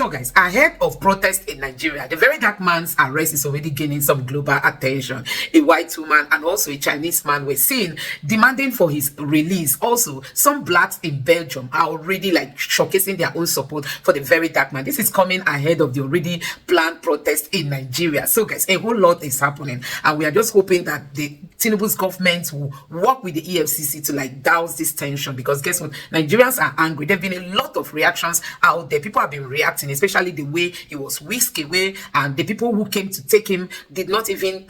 So guys, ahead of protests in Nigeria, the Verydarkman's arrest is already gaining some global attention. A white woman and also a Chinese man were seen demanding for his release. Also, some blacks in Belgium are already like showcasing their own support for the Verydarkman. This is coming ahead of the already planned protest in Nigeria. So guys, a whole lot is happening, and we are just hoping that the Tinubu's government will work with the EFCC to like douse this tension, because guess what? Nigerians are angry. There have been a lot of reactions out there. People have been reacting, especially the way he was whisked away, and the people who came to take him did not even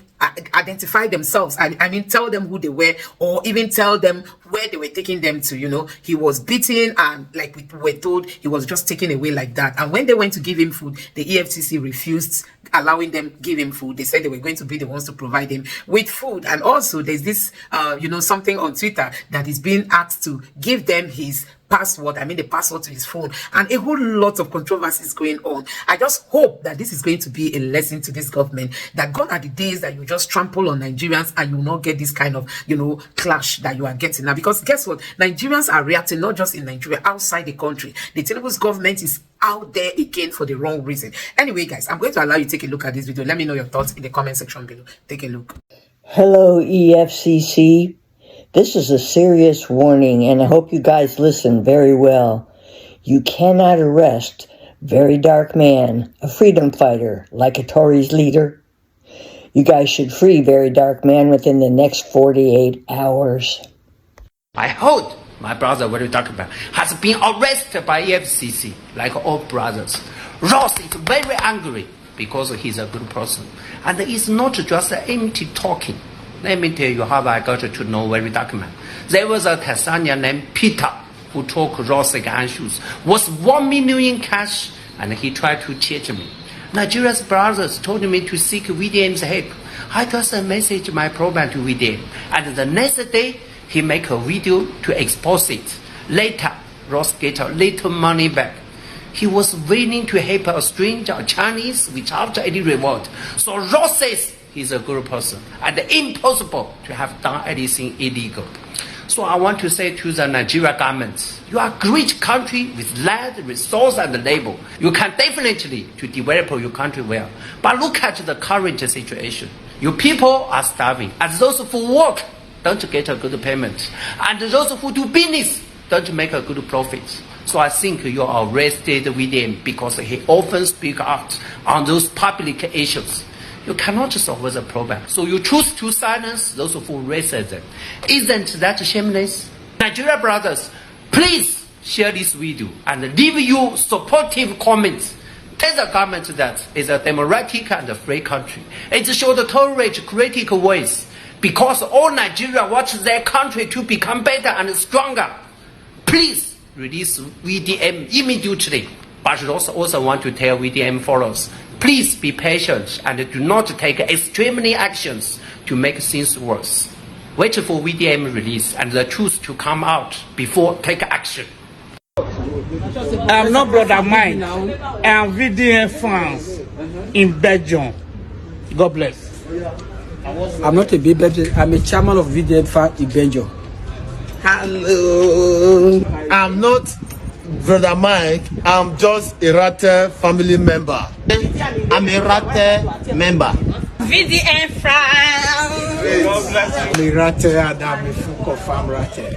identify themselves. I mean, tell them who they were, or even tell them where they were taking them to. You know, he was beaten, and like we were told, he was just taken away like that. And when they went to give him food, the EFCC refused allowing them give him food. They said they were going to be the ones to provide him with food. And also there's this something on Twitter that is being asked to give them his password, the password to his phone, and a whole lot of controversies going on. I just hope that this is going to be a lesson to this government, that gone are the days that you just trample on Nigerians and you will not get this kind of, clash that you are getting now. Because guess what? Nigerians are reacting, not just in Nigeria, outside the country. The Tinubu's government is out there again for the wrong reason. Anyway, guys, I'm going to allow you to take a look at this video. Let me know your thoughts in the comment section below. Take a look. Hello, EFCC. This is a serious warning, and I hope you guys listen very well. You cannot arrest Verydarkman, a freedom fighter, like a Tories leader. You guys should free Verydarkman within the next 48 hours. I hold my brother Verydarkman has been arrested by EFCC, like all brothers. Ross is very angry because he's a good person. And it's not just empty talking. Let me tell you how I got to know Verydarkman. There was a Tanzanian named Peter who took Ross issues, was 1 million in cash, and he tried to cheat me. Nigeria's brothers told me to seek VDM's help. I just messaged my problem to VDM, and the next day he make a video to expose it. Later, Ross get a little money back. He was willing to help a stranger, a Chinese, without any reward. So Ross says he's a good person, and impossible to have done anything illegal. So I want to say to the Nigeria government, you are a great country with land, resource, and labor. You can definitely to develop your country well. But look at the current situation. Your people are starving, and those who work don't get a good payment, and those who do business don't make a good profit. So I think you are arrested with him because he often speaks out on those public issues. You cannot solve the problem. So you choose to silence those who raise them. Isn't that shameless? Nigeria brothers, please share this video and leave your supportive comments. Tell the government that it's a democratic and a free country. It should tolerate critical voice, because all Nigeria wants their country to become better and stronger. Please release VDM immediately. But I also want to tell VDM followers, please be patient and do not take extremely actions to make things worse. Wait for VDM release and the truth to come out before take action. I'm not brother mine. I'm VDM France in Belgium. God bless. I'm not a baby. I'm a chairman of VDM France in Belgium. Hello. I'm not Brother Mike, I'm just a Rate family member. I'm a Rate member. VDM France. I'm a Rate and I'm a full confirm Rate.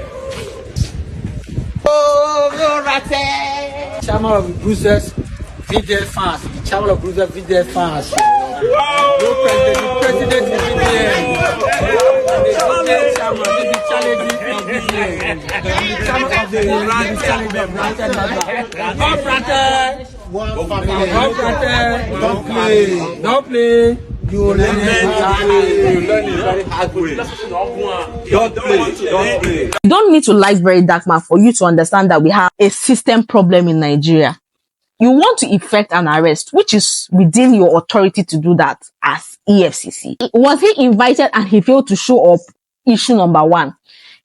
Oh, Rate. Chairman of Brussels VDM France. Chairman of Brussels VDM France. The president is VDM. The chairman is challenging from VDM. The chairman of the Iran is challenging Don't play. Don't play. You learn it very hard way. Don't play. You don't need to like Verydarkman for you to understand that we have a system problem in Nigeria. You want to effect an arrest, which is within your authority to do that as EFCC. Was he invited and he failed to show up? Issue number one.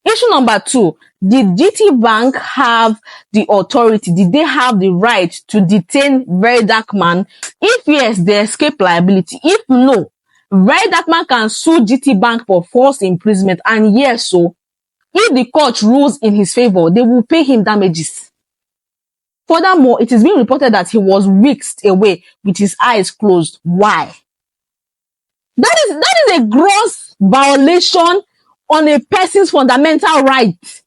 Issue number two, did GT Bank have the authority? Did they have the right to detain Verydarkman? If yes, they escape liability. If no, Verydarkman can sue GT Bank for false imprisonment. And yes, so if the court rules in his favor, they will pay him damages. Furthermore, it is being reported that he was whisked away with his eyes closed. Why? That is a gross violation on a person's fundamental right.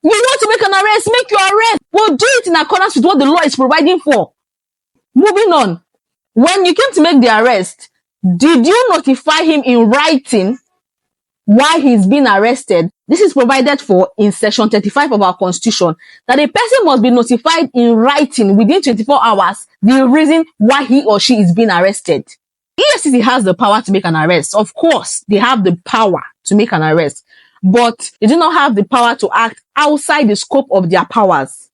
You want to make an arrest, make your arrest. Well, do it in accordance with what the law is providing for. Moving on. When you came to make the arrest, did you notify him in writing why he's been arrested? This is provided for in section 35 of our constitution, that a person must be notified in writing within 24 hours the reason why he or she is being arrested. EFCC has the power to make an arrest. Of course, they have the power to make an arrest, but they do not have the power to act outside the scope of their powers.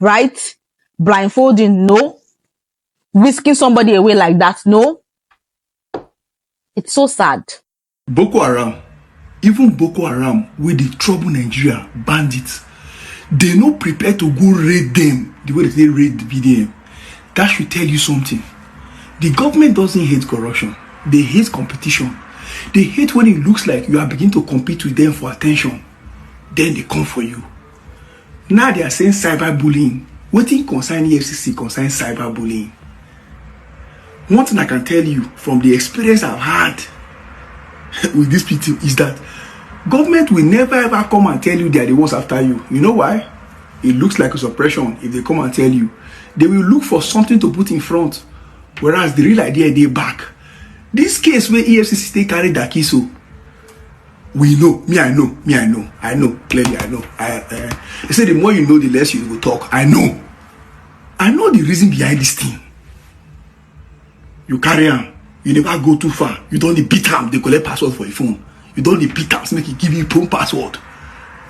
Right? Blindfolding, no. Whisking somebody away like that, no. It's so sad. Boko Haram, even Boko Haram, with the trouble Nigeria, bandits, they not prepared to go raid them the way they raid VDM. That should tell you something. The government doesn't hate corruption. They hate competition. They hate when it looks like you are beginning to compete with them for attention. Then they come for you. Now they are saying cyberbullying. What thing concern EFCC concern cyberbullying? One thing I can tell you from the experience I've had with these people is that government will never ever come and tell you they are the ones after you. You know why? It looks like a suppression if they come and tell you. They will look for something to put in front, whereas the real idea they back. This case where EFCC they carry Dakiso, we know. I know clearly. I know. They say the more you know, the less you will talk. I know the reason behind this thing. You carry on. You never go too far. You don't need beat them. They collect password for your phone. You don't need beat them. Make it give you your own password.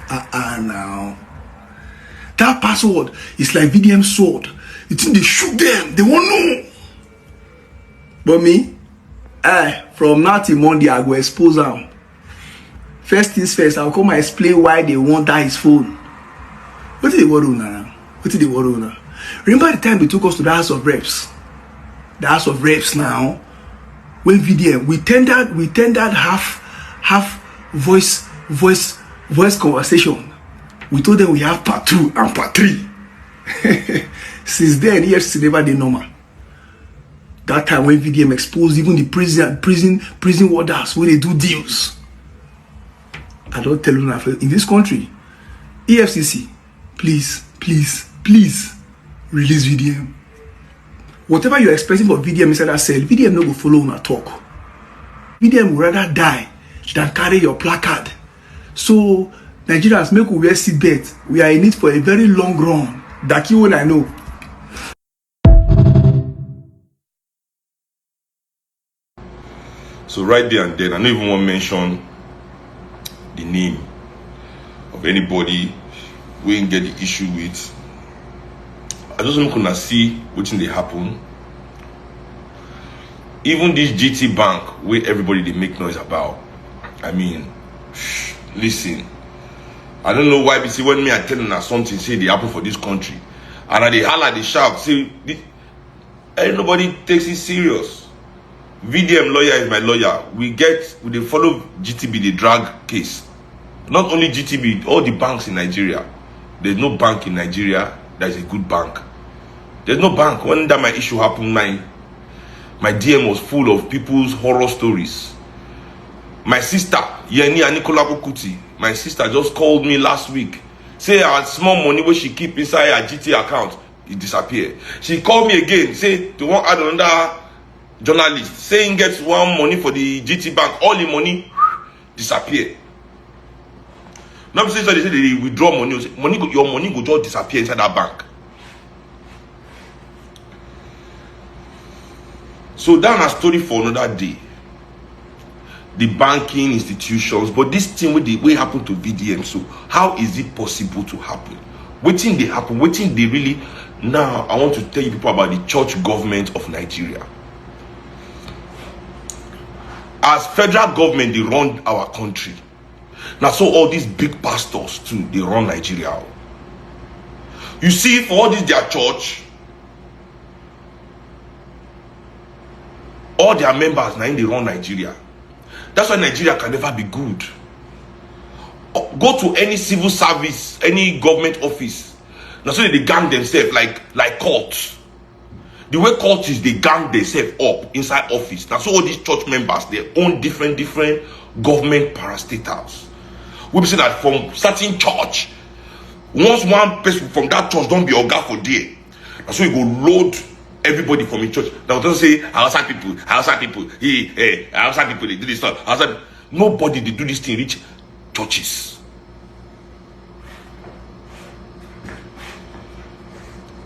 Now that password is like VDM sword. You think they shoot them? They won't know. But me, from now till Monday, I go expose them. First things first, I'll come and explain why they want that his phone. What did they worry now? Remember the time they took us to the House of Reps? The House of Reps now, when VDM, we tendered half voice conversation. We told them we have part 2 and part 3. Since then, EFCC never did normal. That time when VDM exposed even the prison warders when they do deals. I don't tell you nothing. In this country, EFCC, please release VDM. Whatever you're expecting for VDM inside that cell, VDM no go follow on a talk. VDM will rather die than carry your placard. So Nigerians, make we wear seatbelt. We are in it for a very long run. That's what I know. So right there and then, I don't even want to mention the name of anybody we can get the issue with. I just want to see what thing they happen. Even this GT Bank, where everybody they make noise about. I mean, listen. I don't know why, but see, when me I tell them something, say they happen for this country, and they holler, they shout, say, ain't nobody takes it serious. VDM lawyer is my lawyer. We follow GTB, the drag case. Not only GTB, all the banks in Nigeria. There's no bank in Nigeria that is a good bank. There's no bank. When that my issue happened, my DM was full of people's horror stories. My sister, Yeni Anikola Bokuti, my sister just called me last week. Say her small money where she keep inside her GT account, it disappeared. She called me again, say to want add another journalist, saying gets one money for the GT bank, all the money disappear. Now they say they withdraw money, your money go just disappear inside that bank. So that's a story for another day. The banking institutions, but this thing will happen to VDM. So how is it possible to happen? Waiting they happen, waiting they really. Now I want to tell you people about the church government of Nigeria. As federal government, they run our country. Now, so all these big pastors too, they run Nigeria. You see, for all this their church, all their members now they run Nigeria. That's why Nigeria can never be good. Go to any civil service, any government office. Now so they gang themselves like cults. The way cults is, they gang themselves up inside office. Now so all these church members, they own different government parastatals. We be say that from certain church, once one person from that church don't be oga for there, and so you go load everybody from the church. Now don't say outside people, hey, outside people they do this stuff. Outside, nobody they do this thing reach churches.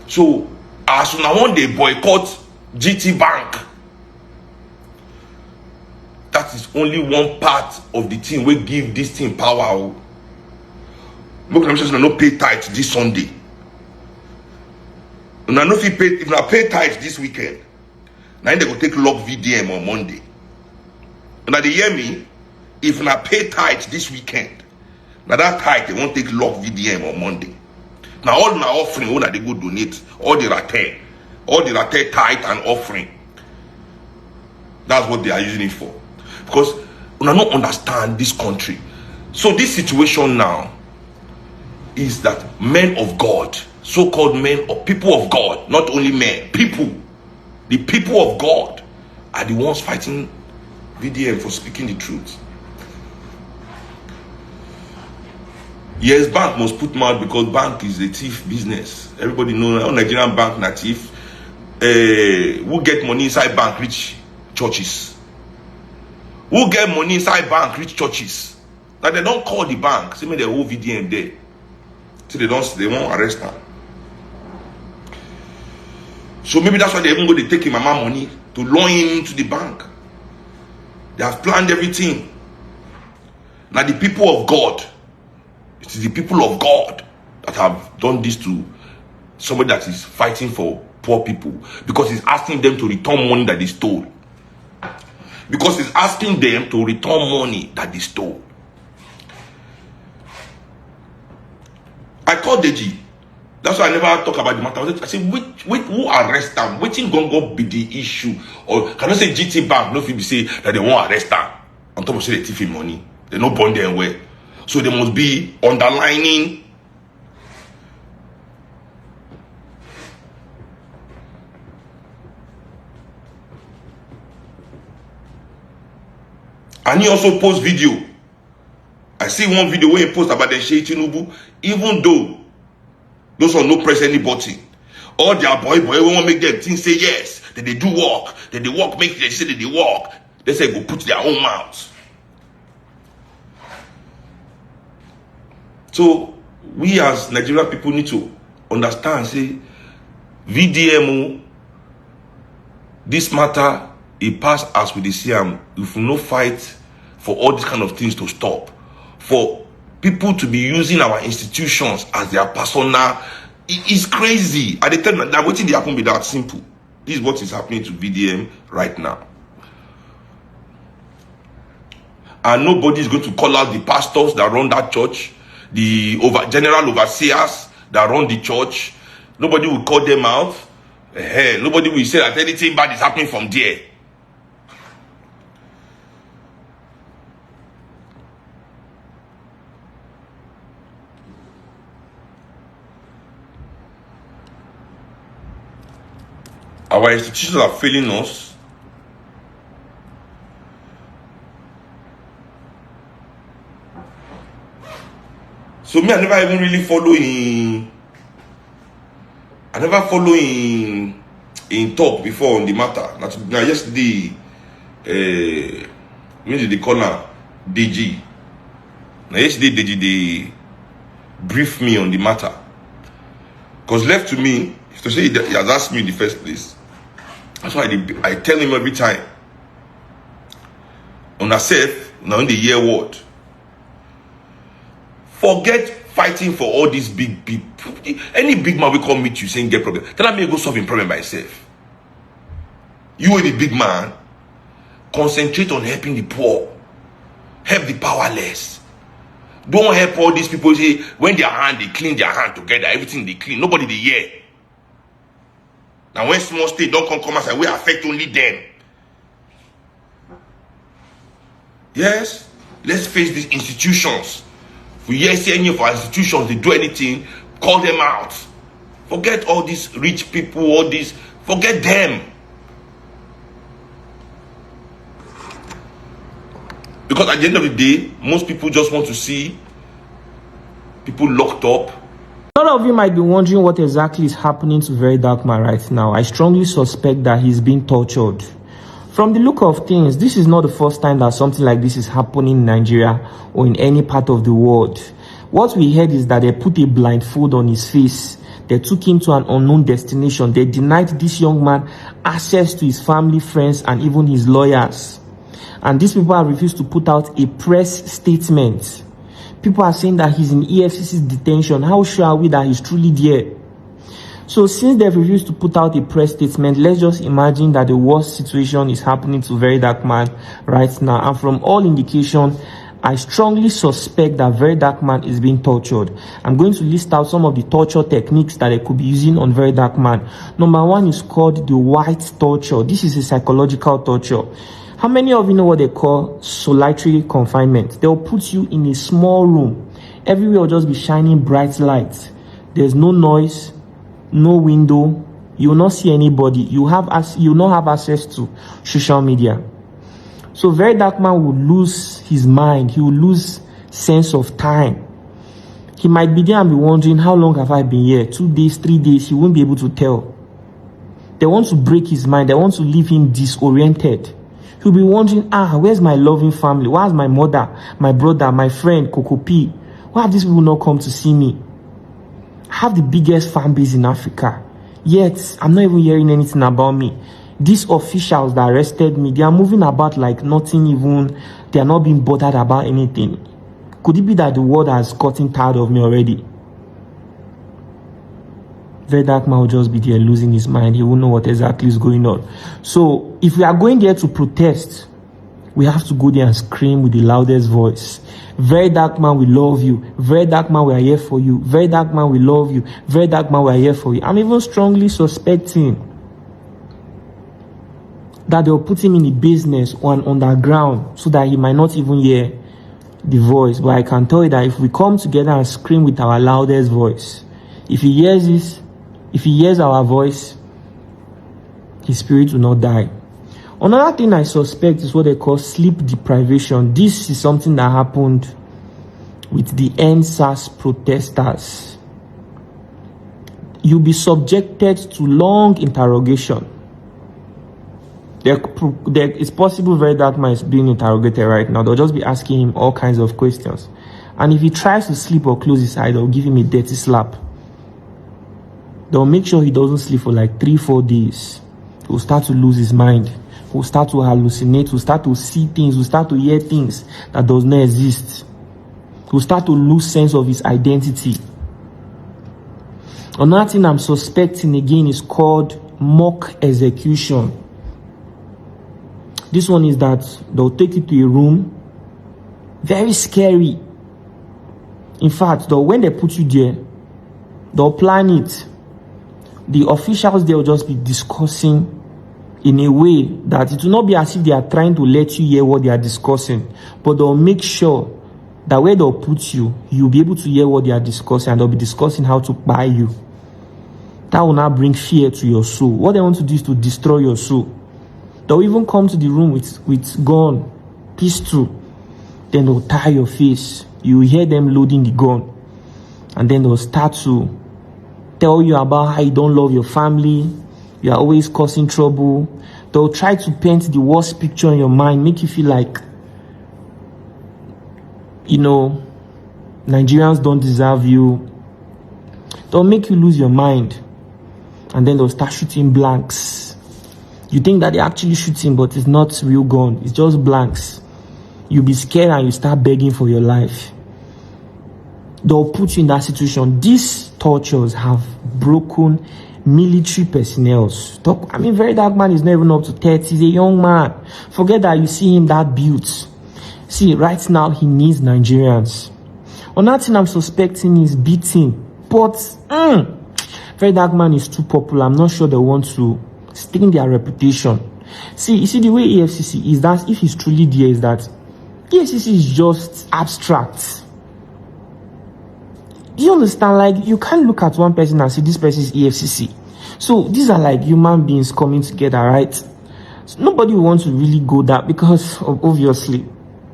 So as soon as one day boycott GT Bank, that is only one part of the thing we give this thing power. Look, I'm not pay tithe this Sunday. And I know if I pay tithe this weekend, now they go take lock VDM on Monday. And they hear me, if I pay tithe this weekend, now that tithe they won't take lock VDM on Monday. Now all my offering, all that they go donate, all the rate tithe and offering. That's what they are using it for. Because we don't understand this country. So this situation now is that men of God, so-called men or people of God, not only men, the people of God are the ones fighting VDM for speaking the truth. Yes, bank must put mouth because bank is a thief business. Everybody knows Nigerian bank na thief. Who get money inside bank reach churches? Who get money inside bank reach churches? Now they don't call the bank, say me the whole VDM there. So they won't arrest her. So maybe that's why they even go, they take him mama money to loan him into the bank. They have planned everything. Now the people of God, it is the people of God that have done this to somebody that is fighting for poor people, because he's asking them to return money that they stole. Because he's asking them to return money that they stole. I called Deji. That's why I never talk about the matter. I said, who arrest them? Waiting gongo be the issue. Or can I say GT Bank? No, if you say that they won't arrest them. On top of say they thief money, they no bond them well. So they must be underlining. And he also post video. I see one video where he post about the Sheikh Tinubu, even though those are no press any button. All their boy won't make them think say yes, that they do work, that they work, make they say that they work. They say go put their own mouths. So we as Nigerian people need to understand, say VDMO, this matter, it pass as we see them. If we no fight for all these kind of things to stop, for people to be using our institutions as their persona, it is crazy. At the time that what did happen be that simple. This is what is happening to VDM right now. And nobody is going to call out the pastors that run that church, the general overseers that run the church. Nobody will call them out. Nobody will say that anything bad is happening from there. Our institutions are failing us. So me, I never even really follow in talk before on the matter. Now yesterday, when did they call her DG? Now yesterday they briefed me on the matter. Because left to me, to say he has asked me in the first place. That's why I tell him every time. On herself, now in the year word. Forget fighting for all these big. Any big man will come meet you saying get problem. Tell me go solve a problem by yourself. You are the big man. Concentrate on helping the poor. Help the powerless. Don't help all these people say when their hand, they clean their hand together. Everything they clean. Nobody they hear. Now when small state don't come and say we affect only them. Yes, let's face these institutions. If we hear see any of our institutions, they do anything, call them out. Forget all these rich people, all these, forget them. Because at the end of the day, most people just want to see people locked up. A lot of you might be wondering what exactly is happening to Verydarkman right now. I strongly suspect that he's being tortured. From the look of things, this is not the first time that something like this is happening in Nigeria or in any part of the world. What we heard is that they put a blindfold on his face. They took him to an unknown destination. They denied this young man access to his family, friends, and even his lawyers. And these people have refused to put out a press statement. People are saying that he's in EFCC's detention. How sure are we that he's truly there? So since they've refused to put out a press statement, let's just imagine that the worst situation is happening to Verydarkman right now. And from all indications, I strongly suspect that Verydarkman is being tortured. I'm going to list out some of the torture techniques that they could be using on Verydarkman. Number one is called the white torture. This is a psychological torture. How many of you know what they call solitary confinement? They'll put you in a small room. Everywhere will just be shining bright lights. There's no noise, no window. You will not see anybody. You will not have access to social media. So Verydarkman will lose his mind. He will lose sense of time. He might be there and be wondering, how long have I been here? 2 days, 3 days. He won't be able to tell. They want to break his mind. They want to leave him disoriented. He'll be wondering, where's my loving family? Where's my mother, my brother, my friend, Kokopi? Why have these people not come to see me? I have the biggest fan base in Africa. Yet, I'm not even hearing anything about me. These officials that arrested me, they are moving about like nothing even. They are not being bothered about anything. Could it be that the world has gotten tired of me already? Verydarkman will just be there losing his mind. He won't know what exactly is going on. So if we are going there to protest, we have to go there and scream with the loudest voice. Verydarkman, we love you. Verydarkman, we are here for you. Verydarkman, we love you. Verydarkman, we are here for you. I'm even strongly suspecting that they'll put him in the business or an underground so that he might not even hear the voice. But I can tell you that if we come together and scream with our loudest voice, if he hears this, if he hears our voice, his spirit will not die. Another thing I suspect is what they call sleep deprivation. This is something that happened with the NSAS protesters. You'll be subjected to long interrogation. It's possible Verydarkman is being interrogated right now. They'll just be asking him all kinds of questions. And if he tries to sleep or close his eye, they'll give him a dirty slap. They'll make sure he doesn't sleep for like 3-4 days. He'll start to lose his mind. He'll start to hallucinate. He'll start to see things. He'll start to hear things that does not exist. He'll start to lose sense of his identity. Another thing I'm suspecting again is called mock execution. This one is that they'll take you to a room. Very scary. In fact, when they put you there, they'll plan it. The officials, they'll just be discussing in a way that it will not be as if they are trying to let you hear what they are discussing, but they'll make sure that where they'll put you, you'll be able to hear what they are discussing, and they'll be discussing how to buy you. That will not bring fear to your soul. What they want to do is to destroy your soul. They'll even come to the room with gun, pistol. Then they'll tie your face. You will hear them loading the gun. And then they'll start to tell you about how you don't love your family. You are always causing trouble. They'll try to paint the worst picture in your mind, make you feel like, Nigerians don't deserve you. They'll make you lose your mind. And then they'll start shooting blanks. You think that they're actually shooting, but it's not real gun. It's just blanks. You'll be scared and you start begging for your life. They'll put you in that situation. These tortures have broken military personnel. Verydarkman is not even up to 30. He's a young man. Forget that you see him that built. See, right now, he needs Nigerians. Another thing I'm suspecting is beating. But, Verydarkman is too popular. I'm not sure they want to stain their reputation. You see, the way EFCC is that if he's truly there, is that EFCC is just abstract. Do you understand? Like, you can't look at one person and say this person is EFCC. So these are like human beings coming together, right? So nobody wants to really go that, because obviously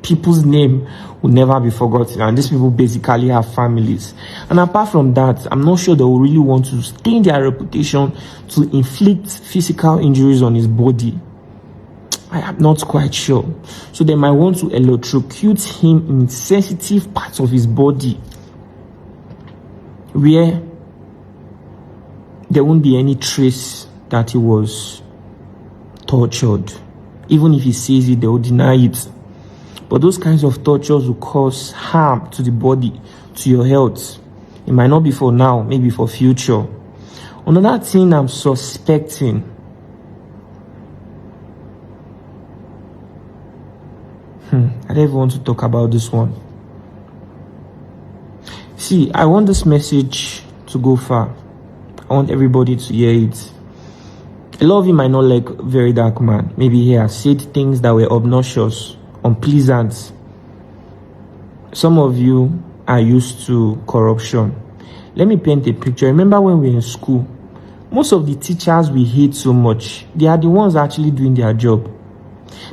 people's name will never be forgotten, and these people basically have families. And apart from that, I'm not sure they will really want to stain their reputation to inflict physical injuries on his body. I am not quite sure. So they might want to electrocute him in sensitive parts of his body where there won't be any trace that he was tortured. Even if he says it, they will deny it. But those kinds of tortures will cause harm to the body, to your health. It might not be for now, maybe for future. Another thing I'm suspecting, I don't even want to talk about this one. See, I want this message to go far. I want everybody to hear it. A lot of you might not like Verydarkman. Maybe he has said things that were obnoxious, unpleasant. Some of you are used to corruption. Let me paint a picture. Remember when we were in school? Most of the teachers we hate so much, they are the ones actually doing their job.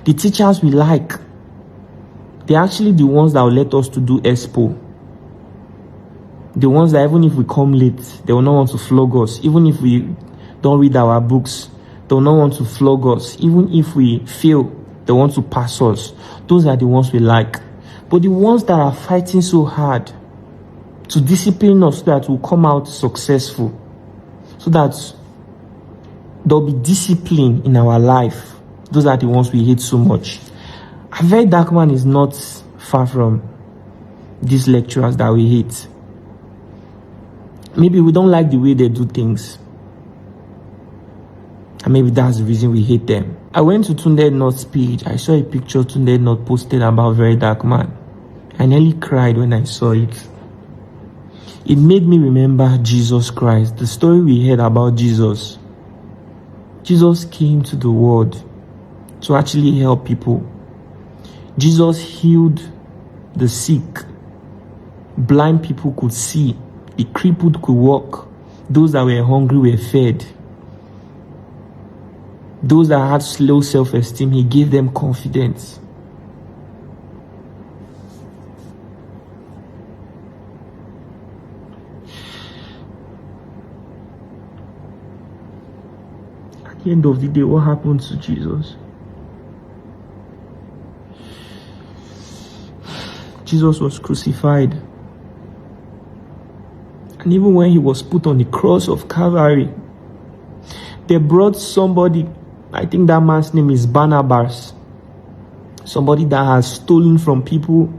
The teachers we like, they're actually the ones that will let us to do expo. The ones that even if we come late, they will not want to flog us. Even if we don't read our books, they will not want to flog us. Even if we fail, they want to pass us. Those are the ones we like. But the ones that are fighting so hard to discipline us so that we'll come out successful, so that there'll be discipline in our life, those are the ones we hate so much. A Verydarkman is not far from these lecturers that we hate. Maybe we don't like the way they do things, and maybe that's the reason we hate them. I went to Tunde North's page. I saw a picture Tunde North posted about Verydarkman. I nearly cried when I saw it. It made me remember Jesus Christ, the story we heard about Jesus. Jesus came to the world to actually help people. Jesus healed the sick. Blind people could see. The crippled could walk. Those that were hungry were fed. Those that had low self-esteem, he gave them confidence. At the end of the day, what happened to Jesus? Jesus was crucified. And even when he was put on the cross of Calvary, they brought somebody, I think that man's name is Barnabas, somebody that has stolen from people,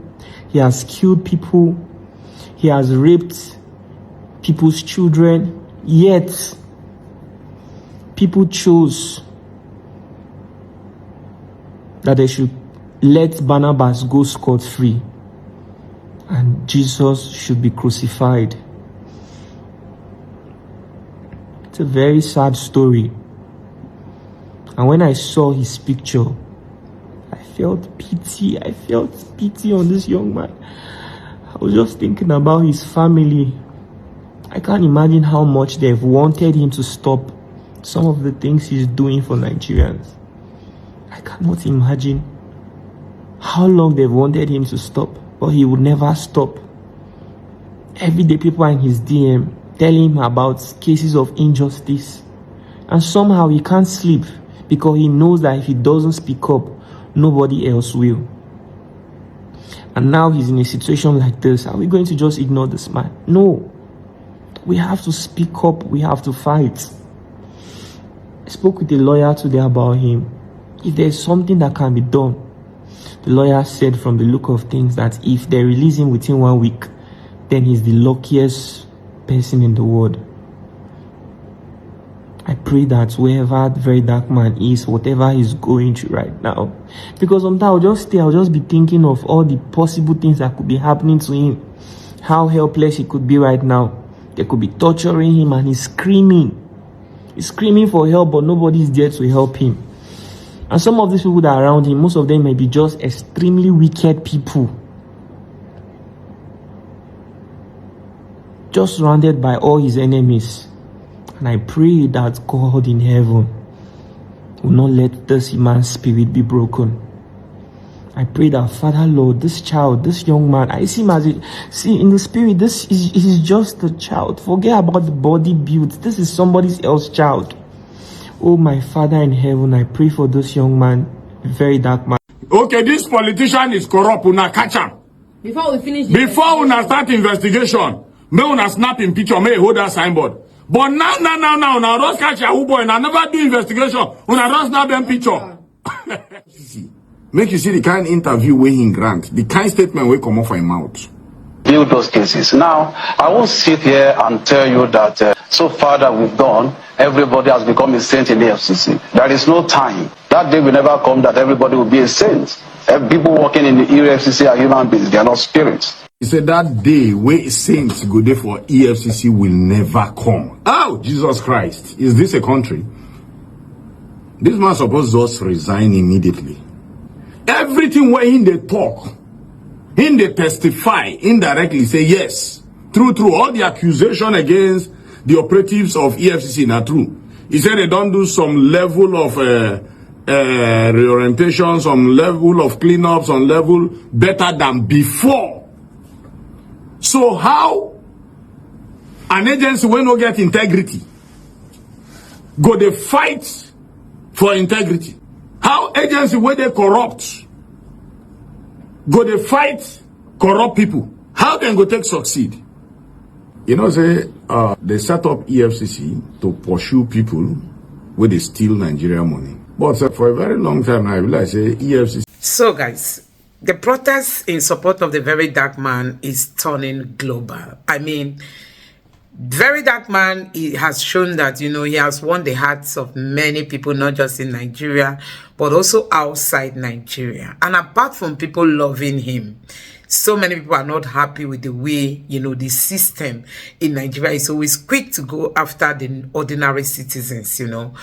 he has killed people, he has raped people's children, yet people chose that they should let Barnabas go scot-free and Jesus should be crucified. It's a very sad story. And when I saw his picture, I felt pity. I felt pity on this young man. I was just thinking about his family. I can't imagine how much they've wanted him to stop some of the things he's doing for Nigerians. I cannot imagine how long they've wanted him to stop, but he would never stop. Every day people are in his DM telling him about cases of injustice, and somehow he can't sleep because he knows that if he doesn't speak up, nobody else will. And now he's in a situation like this. Are we going to just ignore this man? No. We have to speak up. We have to fight. I spoke with a lawyer today about him. If there's something that can be done, the lawyer said from the look of things that if they release him within 1 week, then he's the luckiest person in the world. I pray that wherever Verydarkman is, whatever he's going through right now, because sometimes I'll just be thinking of all the possible things that could be happening to him, how helpless he could be right now. They could be torturing him and he's screaming. He's screaming for help, but nobody's there to help him. And some of these people that are around him, most of them may be just extremely wicked people. just surrounded by all his enemies. And I pray that God in heaven will not let this man's spirit be broken. I pray that, Father Lord, this child, this young man, I see him as see in the spirit, this is just a child. Forget about the body build. This is somebody else's child. Oh, my Father in heaven, I pray for this young man, very dark man. Okay, this politician is corrupt. Una catch him. Before we finish, Before una start investigation, may una snap in picture, may hold that signboard. But now, una just catch a boy and I never do investigation. Una just snap them picture. Make you see the kind interview where he grant, the kind statement where come off my mouth. Build those cases. Now, I won't sit here and tell you that so far that we've done, everybody has become a saint in the FCC. There is no time. That day will never come that everybody will be a saint. People working in the EFCC are human beings. They are not spirits. He said that day where saints go there for EFCC will never come. Oh, Jesus Christ. Is this a country? This man supposed to just resign immediately. Everything where in they talk, in they testify, indirectly say yes. True. All the accusation against the operatives of EFCC not true. He said they don't do some level of reorientation, some level of cleanup, some level better than before. So how an agency will not get integrity go they fight for integrity? How agency where they corrupt go they fight corrupt people? How can go take succeed? You know, say they set up EFCC to pursue people where they steal Nigeria money. But for a very long time, I realize EFCC. So, guys, the protest in support of the Verydarkman is turning global. I mean, Verydarkman, he has shown that, you know, he has won the hearts of many people, not just in Nigeria, but also outside Nigeria. And apart from people loving him, so many people are not happy with the way, you know, the system in Nigeria is always quick to go after the ordinary citizens, you know.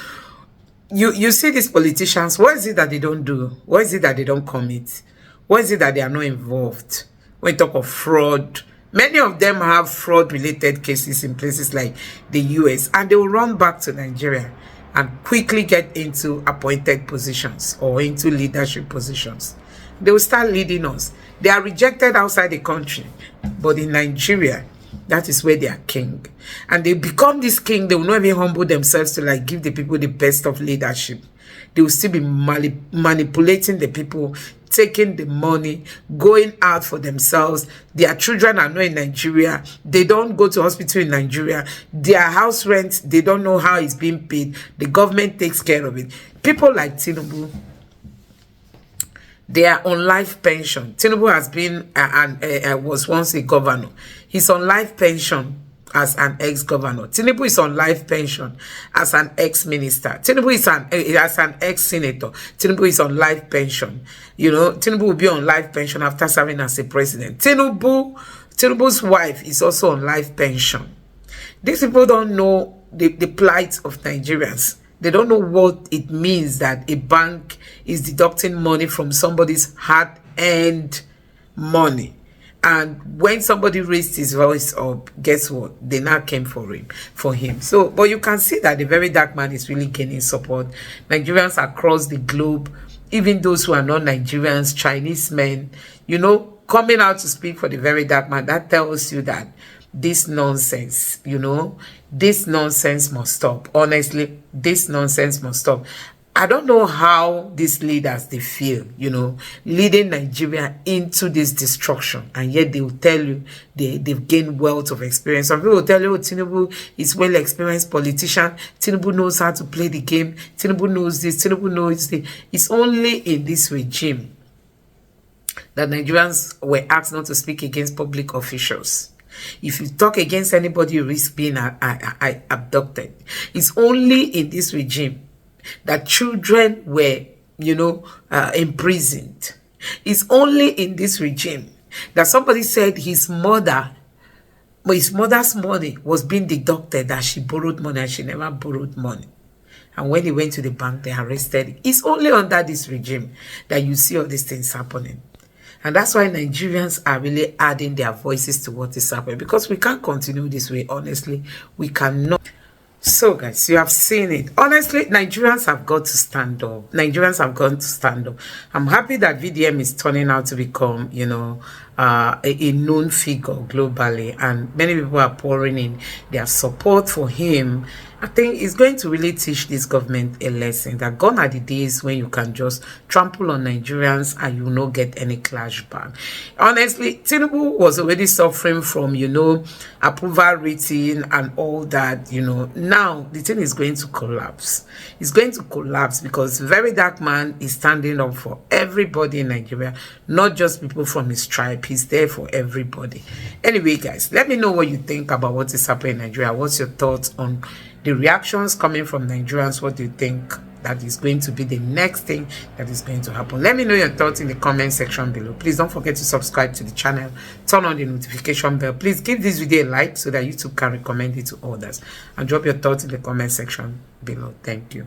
You see these politicians, what is it that they don't do? What is it that they don't commit? What is it that they are not involved? When you talk of fraud, many of them have fraud-related cases in places like the US, and they will run back to Nigeria and quickly get into appointed positions or into leadership positions. They will start leading us. They are rejected outside the country, but in Nigeria, that is where they are king. And they become this king, they will not even humble themselves to like give the people the best of leadership. They will still be manipulating the people, taking the money, going out for themselves. Their children are not in Nigeria. They don't go to hospital in Nigeria. Their house rent, they don't know how it's being paid. The government takes care of it. People like Tinubu, they are on life pension. Tinubu has been was once a governor. He's on life pension as an ex-governor. Tinubu is on life pension as an ex-minister. Tinubu is as an ex-senator. Tinubu is on life pension. You know, Tinubu will be on life pension after serving as a president. Tinubu's wife is also on life pension. These people don't know the plight of Nigerians. They don't know what it means that a bank is deducting money from somebody's hard-earned money. And when somebody raised his voice up, guess what? They now came for him. So, but you can see that the Verydarkman is really gaining support. Nigerians across the globe, even those who are not Nigerians, Chinese men, you know, coming out to speak for the Verydarkman, that tells you that this nonsense, you know, this nonsense must stop. Honestly, this nonsense must stop. I don't know how these leaders, they feel, you know, leading Nigeria into this destruction. And yet they will tell you they've gained wealth of experience. Some people will tell you, oh, Tinubu is well-experienced politician. Tinubu knows how to play the game. Tinubu knows this. Tinubu knows this. It's only in this regime that Nigerians were asked not to speak against public officials. If you talk against anybody, you risk being abducted. It's only in this regime that children were, you know, imprisoned. It's only in this regime that somebody said his mother's money was being deducted, that she borrowed money and she never borrowed money. And when he went to the bank, they arrested him. It's only under this regime that you see all these things happening. And that's why Nigerians are really adding their voices to what is happening, because we can't continue this way. Honestly, we cannot. So guys, you have seen it. Honestly, Nigerians have got to stand up. Nigerians have got to stand up. I'm happy that VDM is turning out to become, you know, a known figure globally, and many people are pouring in their support for him. I think it's going to really teach this government a lesson that gone are the days when you can just trample on Nigerians and you will not get any clash back. Honestly, Tinubu was already suffering from, you know, approval rating and all that, you know. Now the thing is going to collapse. It's going to collapse because Verydarkman is standing up for everybody in Nigeria, not just people from his tribe. He's there for everybody. Anyway, guys, let me know what you think about what is happening in Nigeria. What's your thoughts on the reactions coming from Nigerians? What do you think that is going to be the next thing that is going to happen? Let me know your thoughts in the comment section below. Please don't forget to subscribe to the channel, turn on the notification bell. Please give this video a like so that YouTube can recommend it to others, and drop your thoughts in the comment section below. Thank you.